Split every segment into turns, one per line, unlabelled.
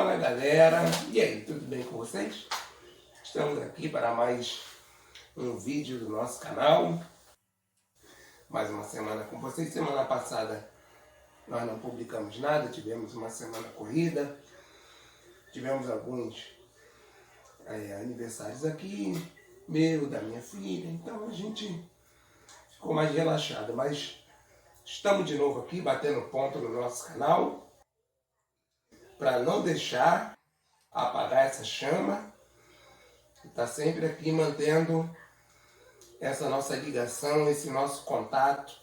Fala galera, e aí, tudo bem com vocês? Estamos aqui para mais um vídeo do nosso canal. Mais uma semana com vocês. Semana passada nós não publicamos nada, tivemos uma semana corrida. Tivemos alguns aniversários aqui, meu, da minha filha, então a gente ficou mais relaxado. Mas estamos de novo aqui, batendo ponto no nosso canal, para não deixar apagar essa chama. Está sempre aqui mantendo essa nossa ligação, esse nosso contato,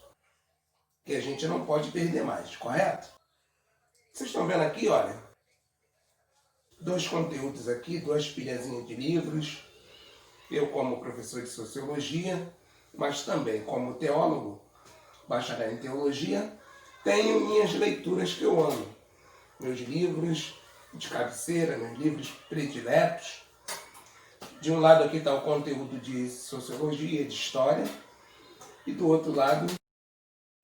que a gente não pode perder mais, correto? Vocês estão vendo aqui, olha, dois conteúdos aqui, duas pilhazinhas de livros. Eu como professor de Sociologia, mas também como teólogo, bacharel em Teologia, tenho minhas leituras que eu amo. Meus livros de cabeceira, meus livros prediletos. De um lado aqui está o conteúdo de Sociologia, de História, e do outro lado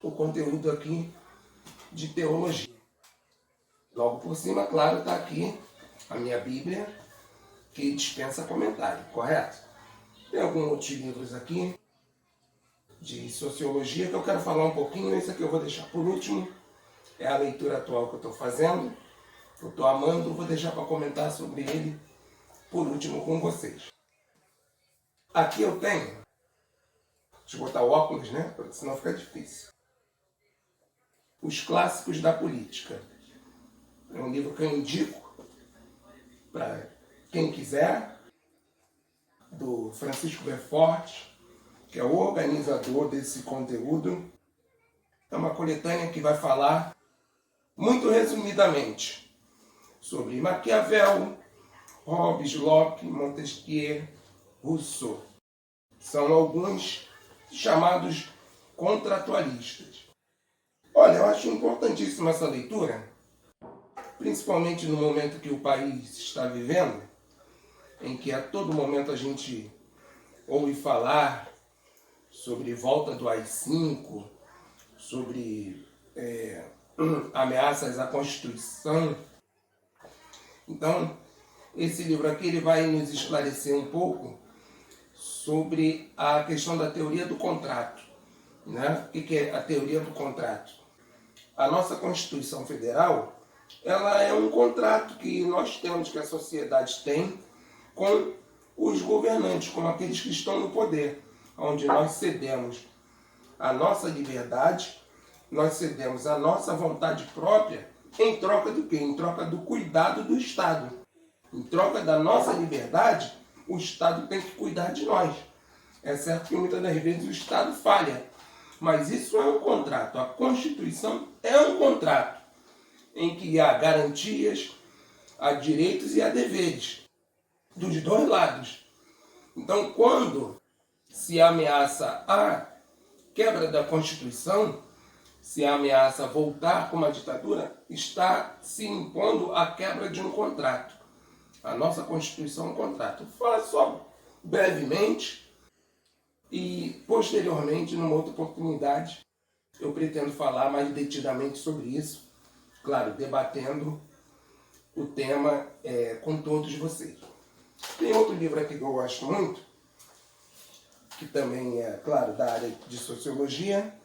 o conteúdo aqui de Teologia. Logo por cima, claro, está aqui a minha Bíblia, que dispensa comentário, correto? Tem alguns outros livros aqui de Sociologia que eu quero falar um pouquinho. Esse aqui eu vou deixar por último. É a leitura atual que eu estou fazendo, que eu estou amando. Vou deixar para comentar sobre ele por último com vocês. Aqui eu tenho, deixa eu botar o óculos, né? Porque senão fica difícil. Os Clássicos da Política. É um livro que eu indico para quem quiser, do Francisco Beaufort, que é o organizador desse conteúdo. É uma coletânea que vai falar, muito resumidamente, sobre Maquiavel, Hobbes, Locke, Montesquieu, Rousseau. São alguns chamados contratualistas. Olha, eu acho importantíssima essa leitura, principalmente no momento que o país está vivendo, em que a todo momento a gente ouve falar sobre volta do AI-5, sobre ameaças à Constituição. Então, esse livro aqui ele vai nos esclarecer um pouco sobre a questão da teoria do contrato. Né? O que é a teoria do contrato? A nossa Constituição Federal, ela é um contrato que nós temos, que a sociedade tem com os governantes, com aqueles que estão no poder, onde nós cedemos a nossa liberdade, nós cedemos a nossa vontade própria, em troca do quê? Em troca do cuidado do Estado. Em troca da nossa liberdade, o Estado tem que cuidar de nós. É certo que muitas das vezes o Estado falha, mas isso é um contrato. A Constituição é um contrato em que há garantias, há direitos e há deveres dos dois lados. Então, quando se ameaça a quebra da Constituição, se ameaça voltar com uma ditadura, está se impondo a quebra de um contrato. A nossa Constituição é um contrato. Vou falar só brevemente e, posteriormente, numa outra oportunidade, eu pretendo falar mais detidamente sobre isso, claro, debatendo o tema com todos vocês. Tem outro livro aqui que eu gosto muito, que também é, claro, da área de Sociologia,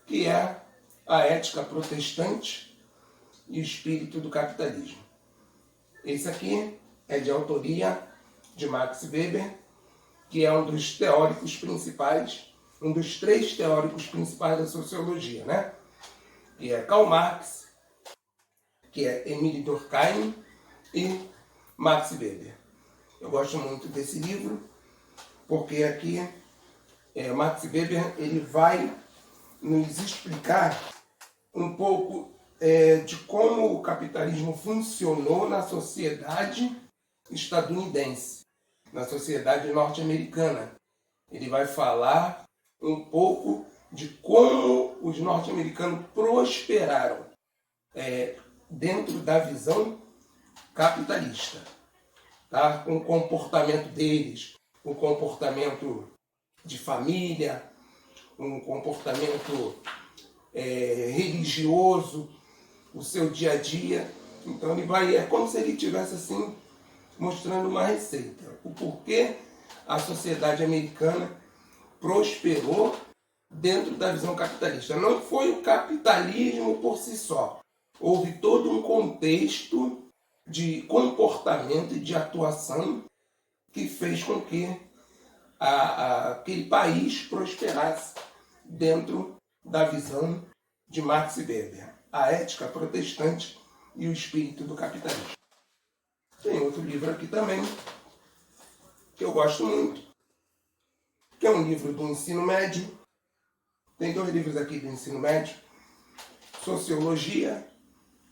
que é A Ética Protestante e o Espírito do Capitalismo. Esse aqui é de autoria de Max Weber, que é um dos teóricos principais, um dos três teóricos principais da sociologia, né? Que é Karl Marx, que é Emile Durkheim e Max Weber. Eu gosto muito desse livro, porque aqui Max Weber ele vai nos explicar um pouco de como o capitalismo funcionou na sociedade estadunidense, na sociedade norte-americana. Ele vai falar um pouco de como os norte-americanos prosperaram dentro da visão capitalista, tá? Com o comportamento deles, o comportamento de família, um comportamento religioso, o seu dia a dia. Então ele vai, é como se ele estivesse assim, mostrando uma receita. O porquê a sociedade americana prosperou dentro da visão capitalista. Não foi o capitalismo por si só. Houve todo um contexto de comportamento e de atuação que fez com que aquele país prosperasse dentro da visão de Marx e Weber. A ética protestante e o espírito do capitalismo. Tem outro livro aqui também, que eu gosto muito, que é um livro do ensino médio. Tem 2 livros aqui do ensino médio. Sociologia,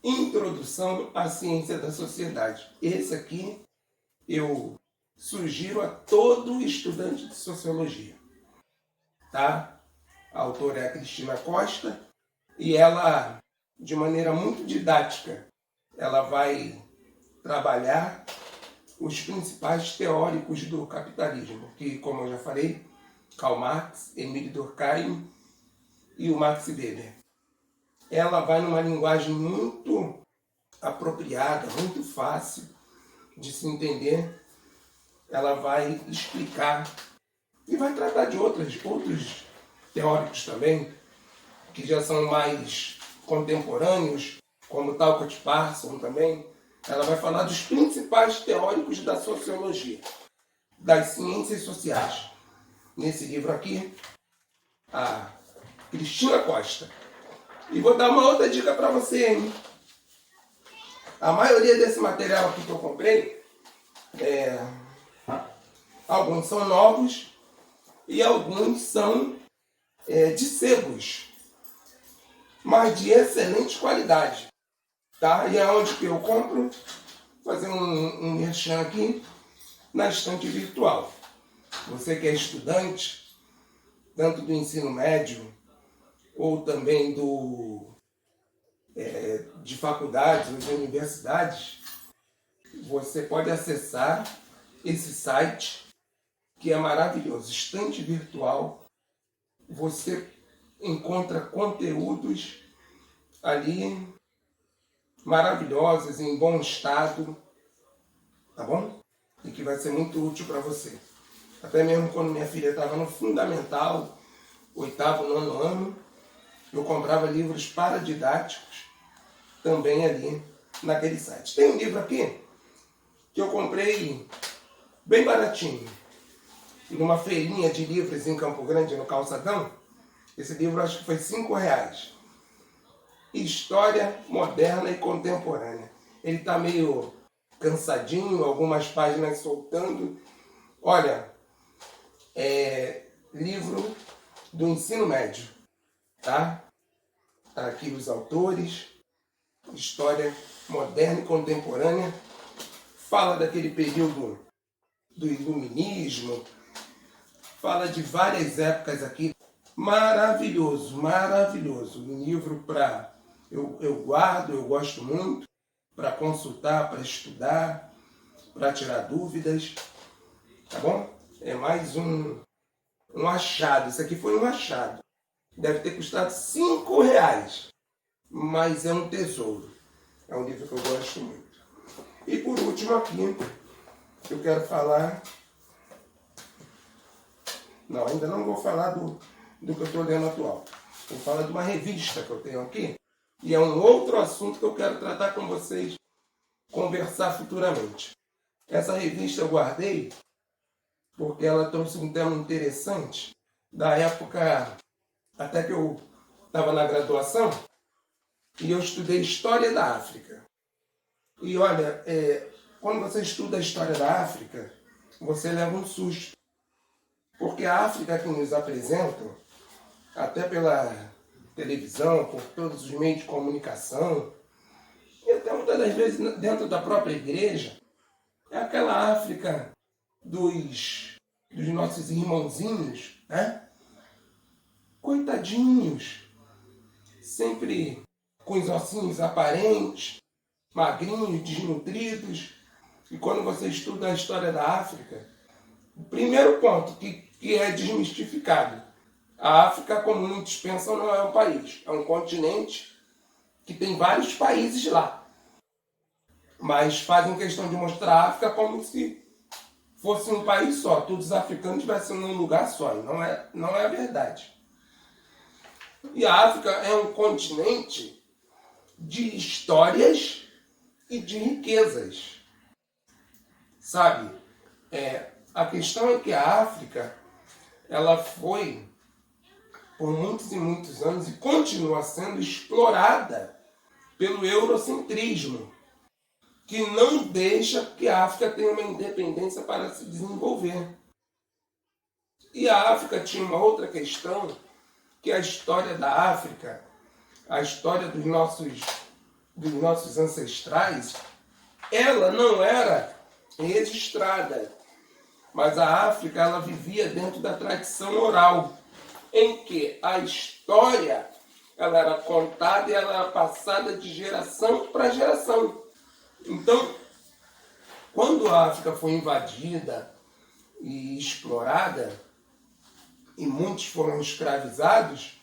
Introdução à Ciência da Sociedade. Esse aqui eu sugiro a todo estudante de sociologia. Tá? A autora é a Cristina Costa e ela, de maneira muito didática, ela vai trabalhar os principais teóricos do capitalismo, que, como eu já falei, Karl Marx, Emile Durkheim e o Max Weber. Ela vai numa linguagem muito apropriada, muito fácil de se entender. Ela vai explicar e vai tratar de outros teóricos também, que já são mais contemporâneos, como Talcott Parsons também. Ela vai falar dos principais teóricos da sociologia, das ciências sociais. Nesse livro aqui, a Cristina Costa. E vou dar uma outra dica para você, hein? A maioria desse material aqui que eu comprei, alguns são novos e alguns são de sebos, mas de excelente qualidade. Tá? E é onde que eu compro, fazer um merchan aqui, na estante virtual. Você que é estudante, tanto do ensino médio, ou também de faculdades ou de universidades, você pode acessar esse site, que é maravilhoso, estante virtual. Você encontra conteúdos ali maravilhosos, em bom estado, tá bom? E que vai ser muito útil para você. Até mesmo quando minha filha estava no fundamental, 8º, 9º ano, eu comprava livros paradidáticos também ali naquele site. Tem um livro aqui que eu comprei bem baratinho, numa feirinha de livros em Campo Grande, no Calçadão. Esse livro acho que foi R$5. História Moderna e Contemporânea. Ele está meio cansadinho, algumas páginas soltando. Olha, livro do ensino médio, tá? Aqui os autores, História Moderna e Contemporânea, fala daquele período do iluminismo, fala de várias épocas aqui. Maravilhoso, maravilhoso. Um livro para... Eu guardo, eu gosto muito, para consultar, para estudar, para tirar dúvidas, tá bom? É mais um achado. Isso aqui foi um achado. Deve ter custado R$5, mas é um tesouro. É um livro que eu gosto muito. E por último aqui, eu quero falar... Não, ainda não vou falar do que eu estou lendo atual. Vou falar de uma revista que eu tenho aqui, e é um outro assunto que eu quero tratar com vocês, conversar futuramente. Essa revista eu guardei porque ela trouxe um tema interessante da época até que eu estava na graduação, e eu estudei História da África. E olha, quando você estuda a História da África, você leva um susto. Porque a África que nos apresentam, até pela televisão, por todos os meios de comunicação, e até muitas das vezes dentro da própria igreja, é aquela África dos nossos irmãozinhos, né? Coitadinhos, sempre com os ossinhos aparentes, magrinhos, desnutridos. E quando você estuda a história da África, o primeiro ponto que é desmistificado: a África, como muitos pensam, não é um país, é um continente que tem vários países lá. Mas fazem questão de mostrar a África como se fosse um país só, todos os africanos estivessem num lugar só, e não é a verdade. E a África é um continente de histórias e de riquezas, sabe? A questão é que a África, ela foi, por muitos e muitos anos, e continua sendo explorada pelo eurocentrismo, que não deixa que a África tenha uma independência para se desenvolver. E a África tinha uma outra questão, que a história da África, a história dos nossos ancestrais, ela não era registrada, mas a África ela vivia dentro da tradição oral, em que a história ela era contada e ela era passada de geração para geração. Então, quando a África foi invadida e explorada, e muitos foram escravizados,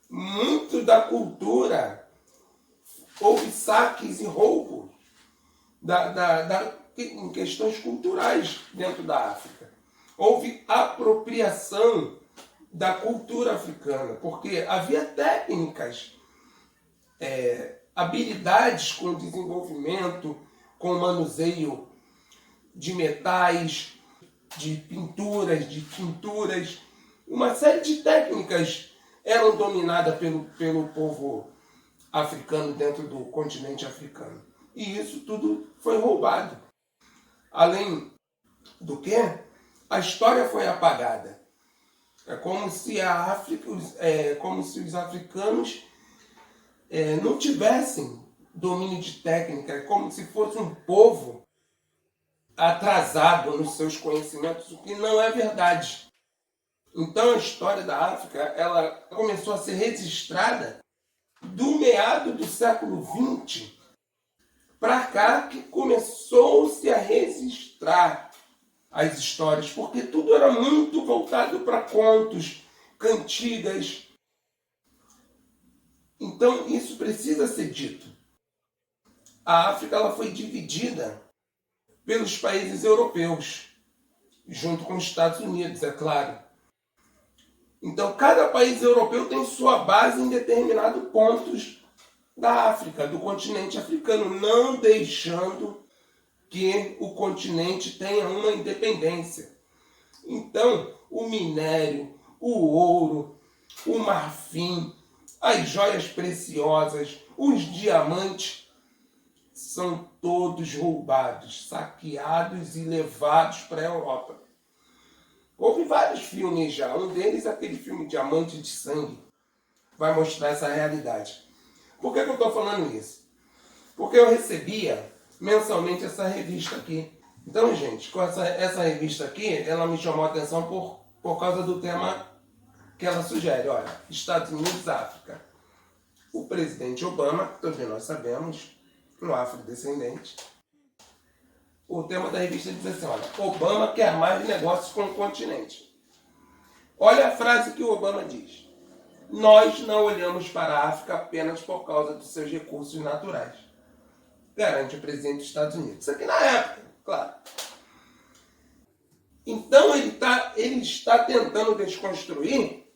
muito da cultura, houve saques e roubos em questões culturais dentro da África. Houve apropriação da cultura africana, porque havia técnicas, habilidades com desenvolvimento, com manuseio de metais, de tinturas, uma série de técnicas eram dominadas pelo povo africano dentro do continente africano. E isso tudo foi roubado. Além do que, a história foi apagada. É como se como se os africanos não tivessem domínio de técnica, é como se fosse um povo atrasado nos seus conhecimentos, o que não é verdade. Então a história da África ela começou a ser registrada do meado do século XX para cá, que começou-se a registrar as histórias, porque tudo era muito voltado para contos, cantigas. Então isso precisa ser dito. A África ela foi dividida pelos países europeus, junto com os Estados Unidos, é claro. Então cada país europeu tem sua base em determinados pontos da África, do continente africano, não deixando que o continente tenha uma independência. Então, o minério, o ouro, o marfim, as joias preciosas, os diamantes, são todos roubados, saqueados e levados para a Europa. Houve vários filmes já, um deles aquele filme Diamante de Sangue, vai mostrar essa realidade. Por que eu estou falando isso? Porque eu recebia mensalmente essa revista aqui. Então, gente, com essa revista aqui, ela me chamou a atenção por causa do tema que ela sugere. Olha, Estados Unidos, África. O presidente Obama, que todos nós sabemos, um afrodescendente, o tema da revista diz assim, olha, Obama quer mais negócios com o continente. Olha a frase que o Obama diz. Nós não olhamos para a África apenas por causa dos seus recursos naturais. Garante o presidente dos Estados Unidos. Isso aqui na época, claro. Então ele está tentando desconstruir,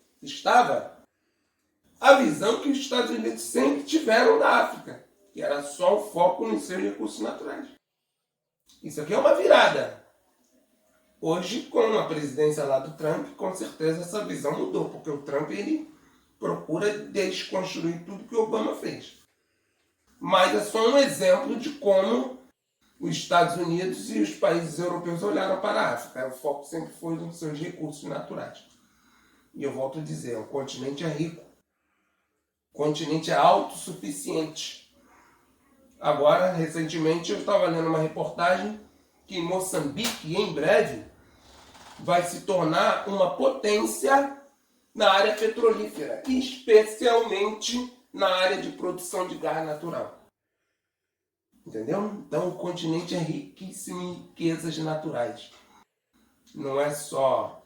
a visão que os Estados Unidos sempre tiveram da África, que era só o foco nos seus recursos naturais. Isso aqui é uma virada. Hoje, com a presidência lá do Trump, com certeza essa visão mudou, porque o Trump ele procura desconstruir tudo que o Obama fez. Mas é só um exemplo de como os Estados Unidos e os países europeus olharam para a África. O foco sempre foi nos seus recursos naturais. E eu volto a dizer, o continente é rico. O continente é autossuficiente. Agora, recentemente, eu estava lendo uma reportagem que Moçambique, em breve, vai se tornar uma potência na área petrolífera, especialmente na área de produção de gás natural. Entendeu? Então o continente é riquíssimo em riquezas naturais. Não é só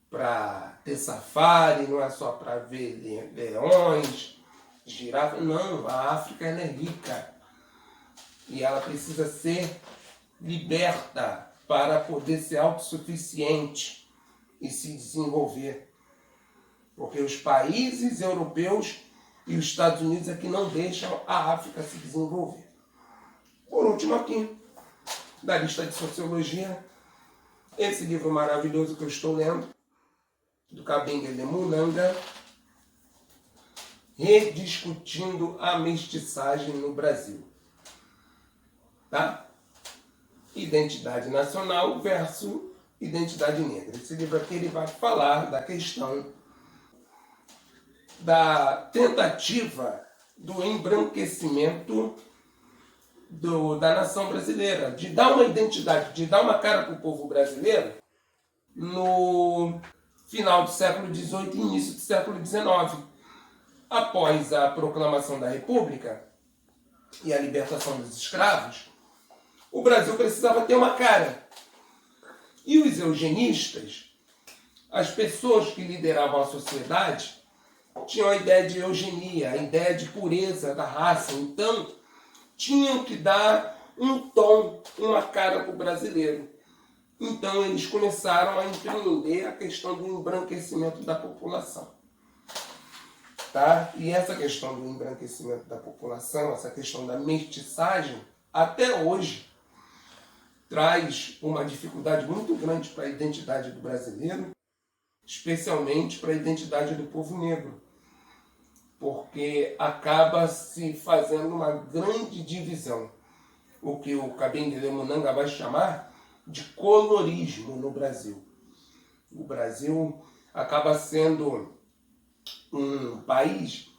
para ter safari, não é só para ver leões, girafas. Não, a África ela é rica. e ela precisa ser liberta para poder ser autossuficiente e se desenvolver. Porque os países europeus e os Estados Unidos é que não deixam a África se desenvolver. Por último aqui, da lista de sociologia, esse livro maravilhoso que eu estou lendo, do Kabengele Munanga, Rediscutindo a Mestiçagem no Brasil. Tá? Identidade nacional versus identidade negra. Esse livro aqui ele vai falar da questão da tentativa do embranquecimento da nação brasileira, de dar uma identidade, de dar uma cara para o povo brasileiro no final do século XVIII e início do século XIX. Após a proclamação da República e a libertação dos escravos, o Brasil precisava ter uma cara. E os eugenistas, as pessoas que lideravam a sociedade, tinham a ideia de eugenia, a ideia de pureza da raça. Então, tinham que dar um tom, uma cara para o brasileiro. Então, eles começaram a empreender a questão do embranquecimento da população. Tá? E essa questão do embranquecimento da população, essa questão da mestiçagem, até hoje, traz uma dificuldade muito grande para a identidade do brasileiro, especialmente para a identidade do povo negro, porque acaba se fazendo uma grande divisão, o que o Kabengele Munanga vai chamar de colorismo no Brasil. O Brasil acaba sendo um país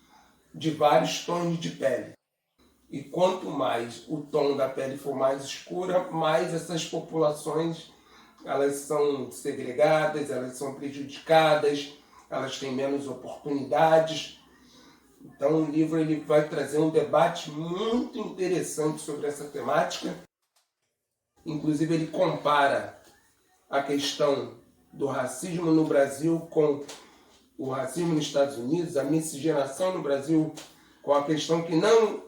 de vários tons de pele. E quanto mais o tom da pele for mais escura, mais essas populações elas são segregadas, elas são prejudicadas, elas têm menos oportunidades. Então o livro ele vai trazer um debate muito interessante sobre essa temática. Inclusive ele compara a questão do racismo no Brasil com o racismo nos Estados Unidos, a miscigenação no Brasil com a questão que não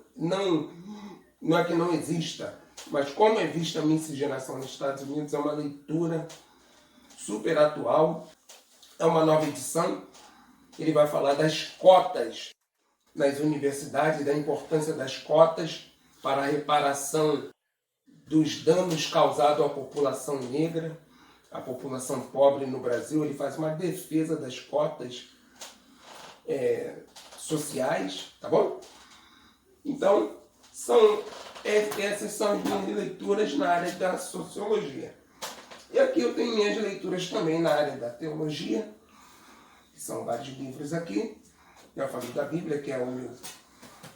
é que não exista, mas como é vista a miscigenação nos Estados Unidos, é uma leitura super atual, é uma nova edição. Ele vai falar das cotas nas universidades, da importância das cotas para a reparação dos danos causados à população negra, à população pobre no Brasil. Ele faz uma defesa das cotas sociais, tá bom? Então, essas são as minhas leituras na área da sociologia. E aqui eu tenho minhas leituras também na área da teologia, que são vários livros aqui. Eu falei da Bíblia, que é o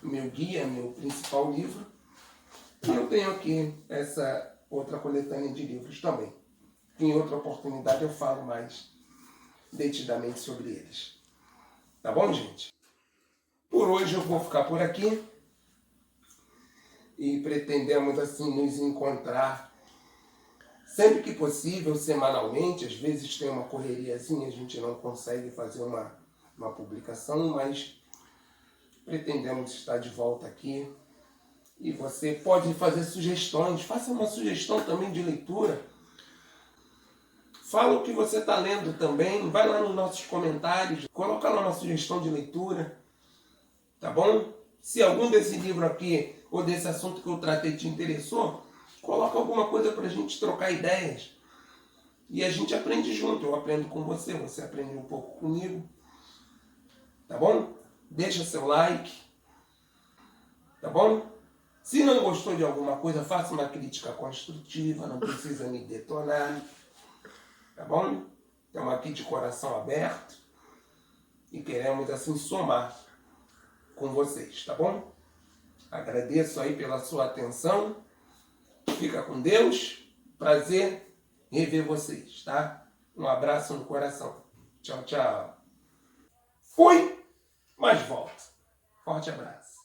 meu guia, meu principal livro. E eu tenho aqui essa outra coletânea de livros também. Em outra oportunidade eu falo mais detidamente sobre eles. Tá bom, gente? Por hoje eu vou ficar por aqui. E pretendemos assim nos encontrar sempre que possível, semanalmente. Às vezes tem uma correriazinha, a gente não consegue fazer uma publicação, mas pretendemos estar de volta aqui. E você pode fazer sugestões, faça uma sugestão também de leitura. Fala o que você está lendo também, vai lá nos nossos comentários, coloca lá uma sugestão de leitura, tá bom? Se algum desse livro aqui ou desse assunto que eu tratei te interessou, coloca alguma coisa para a gente trocar ideias. E a gente aprende junto, eu aprendo com você, você aprende um pouco comigo, tá bom? Deixa seu like, tá bom? Se não gostou de alguma coisa, faça uma crítica construtiva, não precisa me detonar. Tá bom? Estamos aqui de coração aberto e queremos assim somar com vocês, tá bom? Agradeço aí pela sua atenção. Fica com Deus. Prazer rever vocês, tá? Um abraço no coração. Tchau, tchau. Fui, mas volto. Forte abraço.